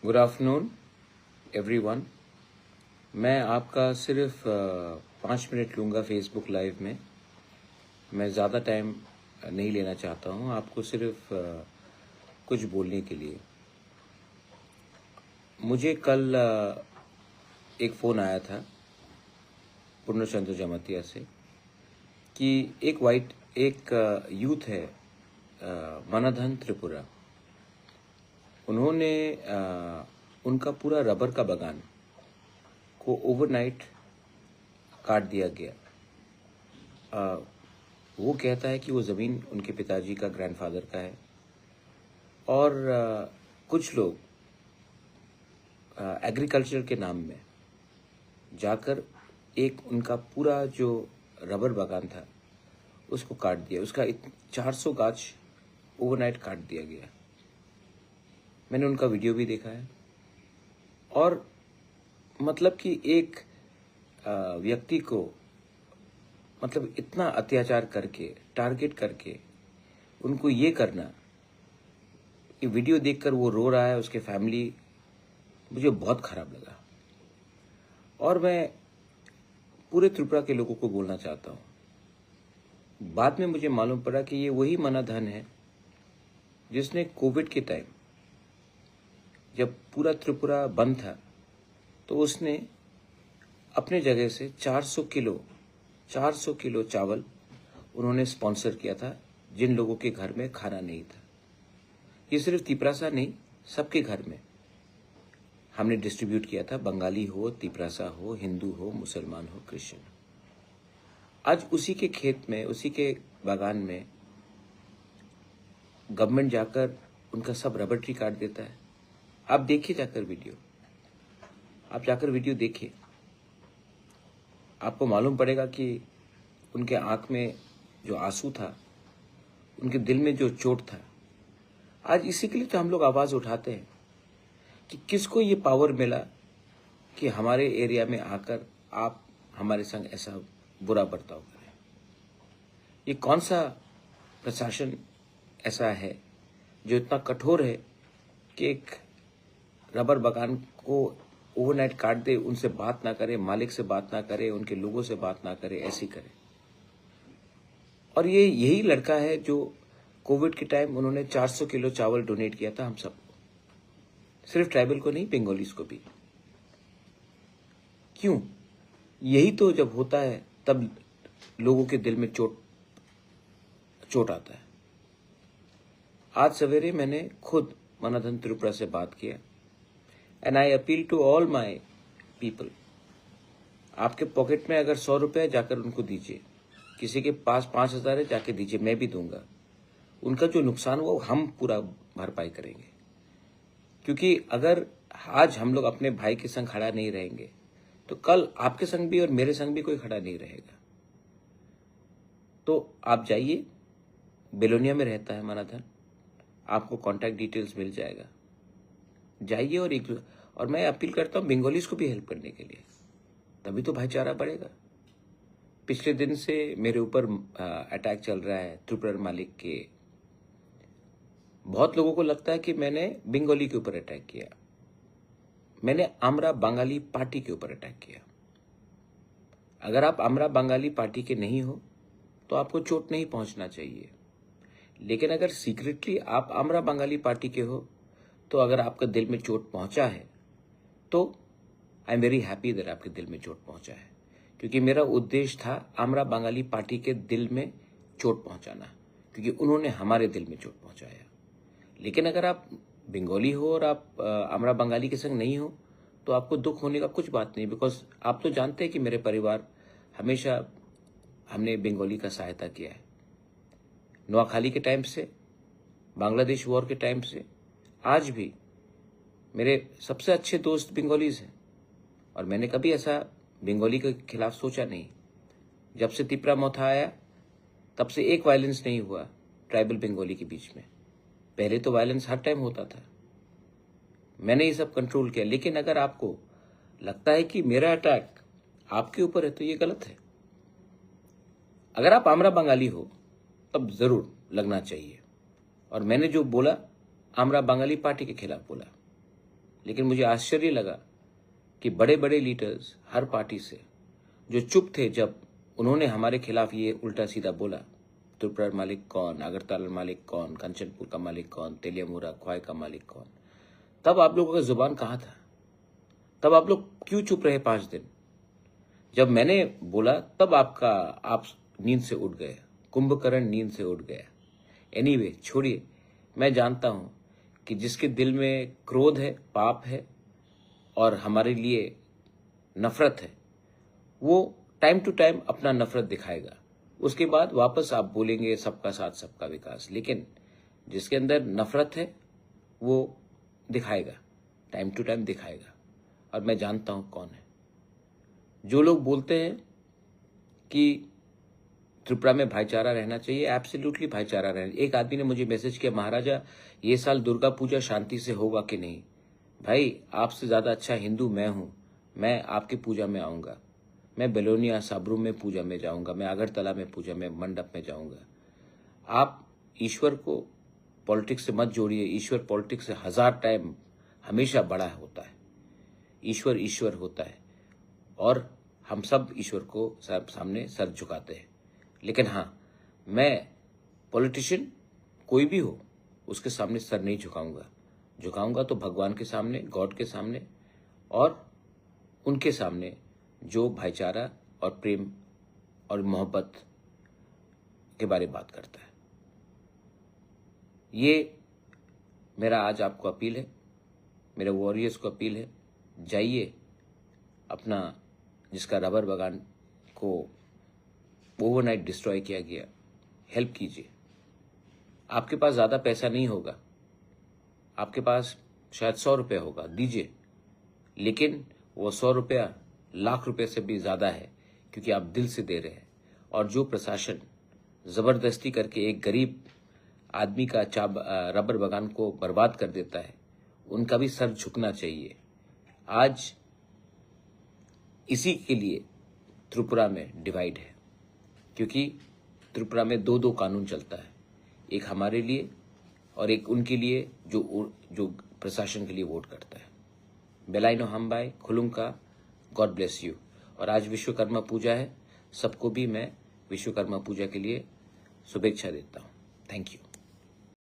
Good afternoon everyone. मैं आपका सिर्फ 5 मिनट लूँगा फेसबुक लाइव में। मैं ज़्यादा टाइम नहीं लेना चाहता हूँ, आपको सिर्फ कुछ बोलने के लिए। मुझे कल एक फ़ोन आया था पूर्णचंद्र जमातिया से कि एक यूथ है मनाधन त्रिपुरा, उन्होंने उनका पूरा रबर का बागान को ओवरनाइट काट दिया गया। वो कहता है कि वो ज़मीन उनके पिताजी का, ग्रैंडफादर का है, और कुछ लोग एग्रीकल्चर के नाम में जाकर एक उनका पूरा जो रबर बागान था उसको काट दिया। उसका 400 गाछ ओवरनाइट काट दिया गया। मैंने उनका वीडियो भी देखा है। और मतलब कि एक व्यक्ति को मतलब इतना अत्याचार करके, टारगेट करके उनको ये करना, ये वीडियो देखकर वो रो रहा है, उसके फैमिली, मुझे बहुत खराब लगा। और मैं पूरे त्रिपुरा के लोगों को बोलना चाहता हूँ। बाद में मुझे मालूम पड़ा कि ये वही मनाधन है जिसने कोविड के टाइम जब पूरा त्रिपुरा बंद था तो उसने अपने जगह से 400 किलो चावल उन्होंने स्पॉन्सर किया था जिन लोगों के घर में खाना नहीं था। ये सिर्फ तिपरासा नहीं, सबके घर में हमने डिस्ट्रीब्यूट किया था। बंगाली हो, तिपरासा हो, हिंदू हो, मुसलमान हो, क्रिश्चियन। आज उसी के खेत में, उसी के बागान में गवर्नमेंट जाकर उनका सब रबर ट्री काट देता है। आप देखिए जाकर वीडियो, आप जाकर वीडियो देखिए, आपको मालूम पड़ेगा कि उनके आंख में जो आंसू था, उनके दिल में जो चोट था। आज इसी के लिए तो हम लोग आवाज़ उठाते हैं कि किसको ये पावर मिला कि हमारे एरिया में आकर आप हमारे संग ऐसा बुरा बर्ताव करें। ये कौन सा प्रशासन ऐसा है जो इतना कठोर है कि एक रबर बागान को ओवरनाइट काट दे, उनसे बात ना करे, मालिक से बात ना करे, उनके लोगों से बात ना करे, ऐसी करे। और ये यही लड़का है जो कोविड के टाइम उन्होंने 400 किलो चावल डोनेट किया था हम सबको, सिर्फ ट्राइबल को नहीं, बंगालीज को भी। क्यों? यही तो जब होता है तब लोगों के दिल में चोट आता है। आज सवेरे मैंने खुद मनाधन त्रिपुरा से बात किया, and I appeal to all my people, आपके पॉकेट में अगर 100 रुपये जाकर उनको दीजिए, किसी के पास 5,000 है जाके दीजिए, मैं भी दूंगा। उनका जो नुकसान हुआ वो हम पूरा भरपाई करेंगे। क्योंकि अगर आज हम लोग अपने भाई के संग खड़ा नहीं रहेंगे तो कल आपके संग भी और मेरे संग भी कोई खड़ा नहीं रहेगा। तो आप जाइए, बेलोनिया में रहता है मनाधन, आपको कॉन्टैक्ट डिटेल्स मिल जाएगा। जाइए और मैं अपील करता हूँ बंगालीज को भी हेल्प करने के लिए, तभी तो भाईचारा बढ़ेगा। पिछले दिन से मेरे ऊपर अटैक चल रहा है त्रिपुरा मालिक के। बहुत लोगों को लगता है कि मैंने बंगाली के ऊपर अटैक किया। मैंने आमरा बंगाली पार्टी के ऊपर अटैक किया। अगर आप आमरा बंगाली पार्टी के नहीं हो तो आपको चोट नहीं पहुंचना चाहिए। लेकिन अगर सीक्रेटली आप आमरा बंगाली पार्टी के हो तो अगर आपका दिल में चोट पहुंचा है तो I am very happy that आपके दिल में चोट पहुंचा है, क्योंकि मेरा उद्देश्य था आमरा बंगाली पार्टी के दिल में चोट पहुंचाना, क्योंकि उन्होंने हमारे दिल में चोट पहुंचाया। लेकिन अगर आप बंगाली हो और आप आमरा बंगाली के संग नहीं हो तो आपको दुख होने का कुछ बात नहीं, बिकॉज आप तो जानते हैं कि मेरे परिवार हमेशा हमने बंगाली का सहायता किया है। नोआखाली के टाइम से, बांग्लादेश वॉर के टाइम से, आज भी मेरे सबसे अच्छे दोस्त बंगालीज हैं और मैंने कभी ऐसा बंगाली के खिलाफ सोचा नहीं। जब से तिपरा मोथा आया तब से एक वायलेंस नहीं हुआ ट्राइबल बंगाली के बीच में। पहले तो वायलेंस हर टाइम होता था, मैंने ये सब कंट्रोल किया। लेकिन अगर आपको लगता है कि मेरा अटैक आपके ऊपर है तो ये गलत है। अगर आप आमरा बंगाली हो तब जरूर लगना चाहिए। और मैंने जो बोला आमरा बंगाली पार्टी के खिलाफ बोला, लेकिन मुझे आश्चर्य लगा कि बड़े बड़े लीडर्स हर पार्टी से जो चुप थे जब उन्होंने हमारे खिलाफ ये उल्टा सीधा बोला, त्रिपुरा मालिक कौन, अगरतला मालिक कौन, कंचनपुर का मालिक कौन, तेलियामुरा ख्वाई का मालिक कौन, तब आप लोगों का जुबान कहाँ था? तब आप लोग क्यों चुप रहे 5 दिन? जब मैंने बोला तब आप नींद से उठ गए, कुंभकर्ण नींद से उठ गया। एनीवे, छोड़िए। मैं जानता हूं कि जिसके दिल में क्रोध है, पाप है और हमारे लिए नफरत है, वो टाइम टू टाइम अपना नफरत दिखाएगा। उसके बाद वापस आप बोलेंगे सबका साथ सबका विकास। लेकिन जिसके अंदर नफरत है वो दिखाएगा, टाइम टू टाइम दिखाएगा। और मैं जानता हूं कौन है। जो लोग बोलते हैं कि त्रिपुरा में भाईचारा रहना चाहिए, एब्सोल्युटली भाईचारा रहना। एक आदमी ने मुझे मैसेज किया, महाराजा ये साल दुर्गा पूजा शांति से होगा कि नहीं? भाई, आपसे ज्यादा अच्छा हिंदू मैं हूं। मैं आपकी पूजा में आऊंगा, मैं बेलोनिया साबरू में पूजा में जाऊंगा, मैं अगरतला में पूजा में मंडप में जाऊंगा। आप ईश्वर को पॉलिटिक्स से मत जोड़िए। ईश्वर पॉलिटिक्स से 1000 टाइम हमेशा बड़ा होता है। ईश्वर ईश्वर होता है और हम सब ईश्वर को सामने सर झुकाते हैं। लेकिन हाँ, मैं पॉलिटिशियन कोई भी हो उसके सामने सर नहीं झुकाऊंगा तो भगवान के सामने, गॉड के सामने और उनके सामने जो भाईचारा और प्रेम और मोहब्बत के बारे में बात करता है। ये मेरा आज आपको अपील है, मेरे वॉरियर्स को अपील है, जाइए अपना जिसका रबर बागान को ओवरनाइट डिस्ट्रॉय किया गया, हेल्प कीजिए। आपके पास ज्यादा पैसा नहीं होगा, आपके पास शायद 100 रुपये होगा, दीजिए। लेकिन वो 100 रुपया लाख रुपए से भी ज्यादा है, क्योंकि आप दिल से दे रहे हैं। और जो प्रशासन जबरदस्ती करके एक गरीब आदमी का रबर बागान को बर्बाद कर देता है, उनका भी सर झुकना चाहिए। आज इसी के लिए त्रिपुरा में डिवाइड है, क्योंकि त्रिपुरा में 2-2 कानून चलता है, एक हमारे लिए और एक उनके लिए जो प्रशासन के लिए वोट करता है। बेलाइनो हमबाई खुलुंका, गॉड ब्लेस यू। और आज विश्वकर्मा पूजा है, सबको भी मैं विश्वकर्मा पूजा के लिए शुभेच्छा देता हूँ। Thank you.